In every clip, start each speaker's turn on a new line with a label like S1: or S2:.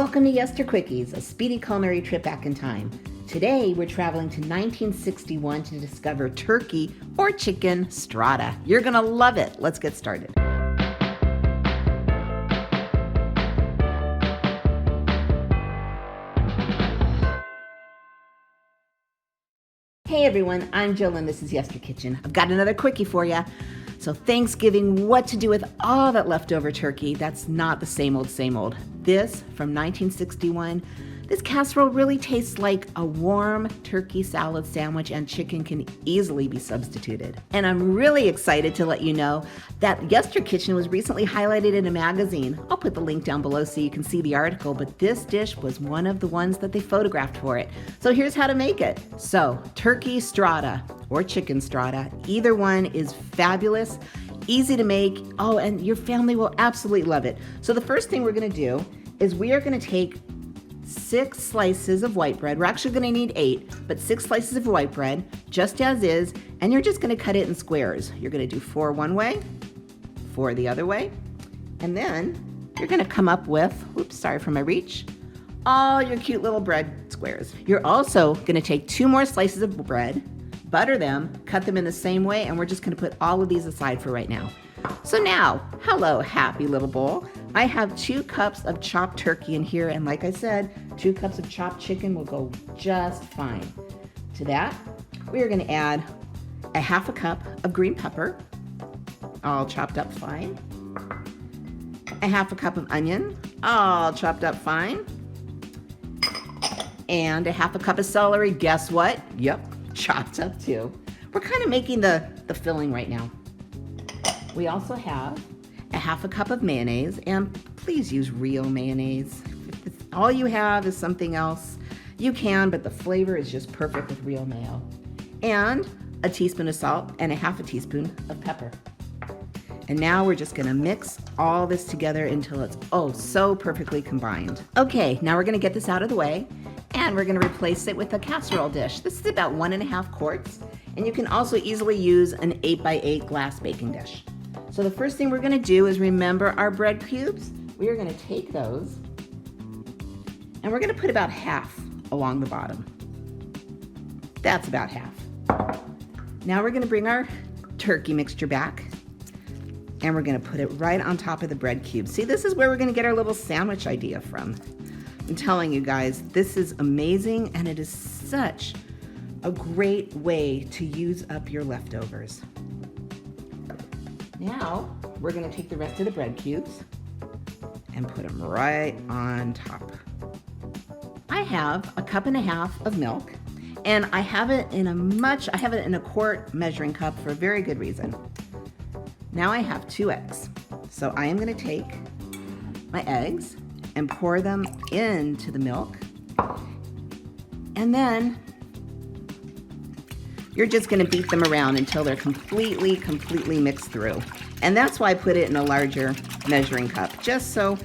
S1: Welcome to Yester Quickies, a speedy culinary trip back in time. Today, we're traveling to 1961 to discover turkey or chicken strata. You're gonna love it. Let's get started. Hey everyone, I'm Jill and this is Yester Kitchen. I've got another quickie for you. So Thanksgiving, what to do with all that leftover turkey? That's not the same old, same old. This, from 1961, this casserole really tastes like a warm turkey salad sandwich, and chicken can easily be substituted. And I'm really excited to let you know that Yester Kitchen was recently highlighted in a magazine. I'll put the link down below so you can see the article, but this dish was one of the ones that they photographed for it. So here's how to make it. So, turkey strata or chicken strata, either one is fabulous, easy to make. Oh, and your family will absolutely love it. So the first thing we're gonna do is we are gonna take 6 slices of white bread. We're actually gonna need 8, but 6 slices of white bread, just as is, and you're just gonna cut it in squares. You're gonna do 4 one way, 4 the other way, and then you're gonna come up with, oops, sorry for my reach, all your cute little bread squares. You're also gonna take 2 more slices of bread, butter them, cut them in the same way, and we're just gonna put all of these aside for right now. So now, hello, happy little bowl. I have 2 cups of chopped turkey in here, and like I said, 2 cups of chopped chicken will go just fine. To that, we are gonna add a half a cup of green pepper, all chopped up fine. A half a cup of onion, all chopped up fine. And a half a cup of celery, guess what? Yep, chopped up too. We're kind of making the filling right now. We also have a half a cup of mayonnaise, and please use real mayonnaise. If all you have is something else, you can, but the flavor is just perfect with real mayo. And a teaspoon of salt and a half a teaspoon of pepper. And now we're just gonna mix all this together until it's so perfectly combined. Okay, now we're gonna get this out of the way, and we're gonna replace it with a casserole dish. This is about 1.5 quarts, and you can also easily use an 8x8 glass baking dish. So the first thing we're gonna do is remember our bread cubes. We are gonna take those, and we're gonna put about half along the bottom. That's about half. Now we're gonna bring our turkey mixture back, and we're gonna put it right on top of the bread cubes. See, this is where we're gonna get our little sandwich idea from. I'm telling you guys, this is amazing, and it is such a great way to use up your leftovers. Now, we're gonna take the rest of the bread cubes and put them right on top. I have a 1.5 cups of milk, and I have it in a quart measuring cup for a very good reason. Now I have 2 eggs. So I am gonna take my eggs and pour them into the milk. And then you're just gonna beat them around until they're completely mixed through. And that's why I put it in a larger measuring cup, just so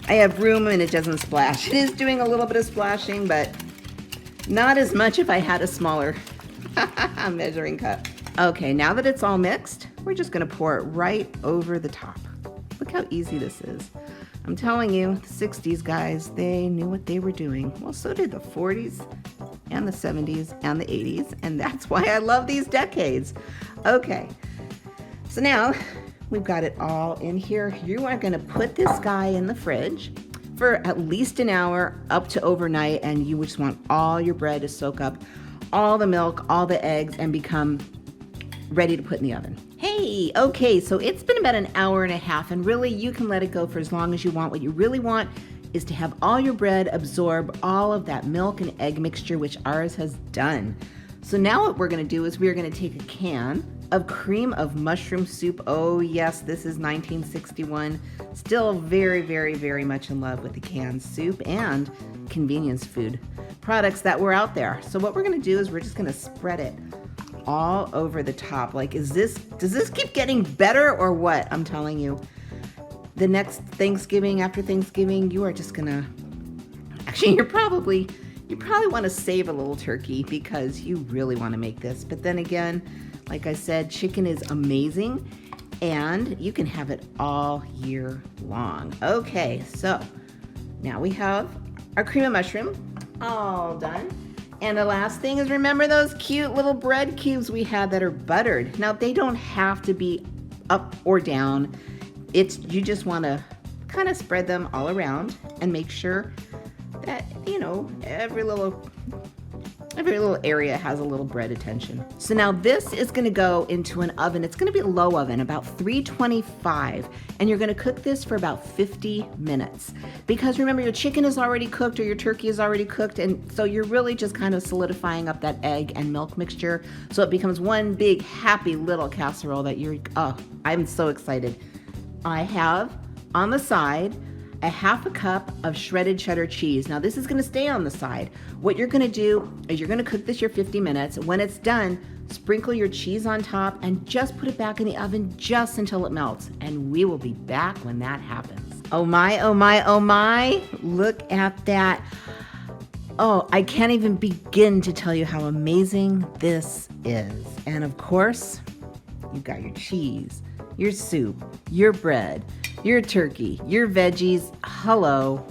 S1: I have room and it doesn't splash. It is doing a little bit of splashing, but not as much if I had a smaller measuring cup. Okay, now that it's all mixed, we're just gonna pour it right over the top. Look how easy this is. I'm telling you, the 60s guys, they knew what they were doing. Well, so did the 40s and the 70s and the 80s, and that's why I love these decades. Okay, so now we've got it all in here. You are gonna put this guy in the fridge for at least an hour, up to overnight, and you just want all your bread to soak up all the milk, all the eggs, and become ready to put in the oven. Hey, okay, so it's been about an hour and a half, and really you can let it go for as long as you want. What you really want is to have all your bread absorb all of that milk and egg mixture, which ours has done. So now what we're gonna do is we're gonna take a can of cream of mushroom soup. Oh yes, this is 1961. Still very much in love with the canned soup and convenience food products that were out there. So what we're gonna do is we're just gonna spread it all over the top. Like, does this keep getting better or what? I'm telling you, the next Thanksgiving, after Thanksgiving, you are just gonna, actually you probably want to save a little turkey because you really want to make this. But then again, like I said, chicken is amazing and you can have it all year long. Okay, so Now we have our cream of mushroom all done. And the last thing is, remember those cute little bread cubes we had that are buttered. Now they don't have to be up or down. You just want to kind of spread them all around and make sure that, you know, every little area has a little bread attention. So now this is going to go into an oven. It's going to be a low oven, about 325, and you're going to cook this for about 50 minutes. Because remember, your chicken is already cooked or your turkey is already cooked, and so you're really just kind of solidifying up that egg and milk mixture so it becomes one big happy little casserole that I'm so excited. I have on the side a half a cup of shredded cheddar cheese. Now this is going to stay on the side. What you're going to do is you're going to cook this your 50 minutes. When it's done, sprinkle your cheese on top and just put it back in the oven just until it melts. And we will be back when that happens. Oh my, oh my, oh my. Look at that. Oh, I can't even begin to tell you how amazing this is. And of course, you've got your cheese, your soup, your bread, your turkey, your veggies. Hello.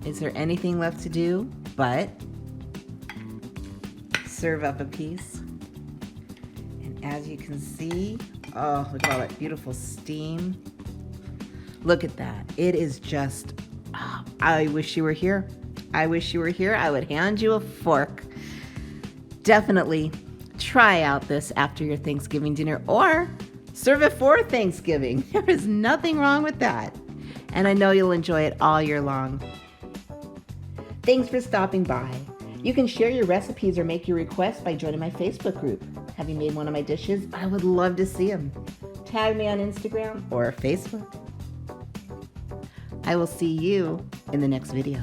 S1: Is there anything left to do but serve up a piece? And as you can see, oh, look at all that beautiful steam. Look at that. It is just, oh, I wish you were here. I wish you were here. I would hand you a fork. Definitely try out this after your Thanksgiving dinner, or serve it for Thanksgiving. There is nothing wrong with that. And I know you'll enjoy it all year long. Thanks for stopping by. You can share your recipes or make your requests by joining my Facebook group. Have you made one of my dishes? I would love to see them. Tag me on Instagram or Facebook. I will see you in the next video.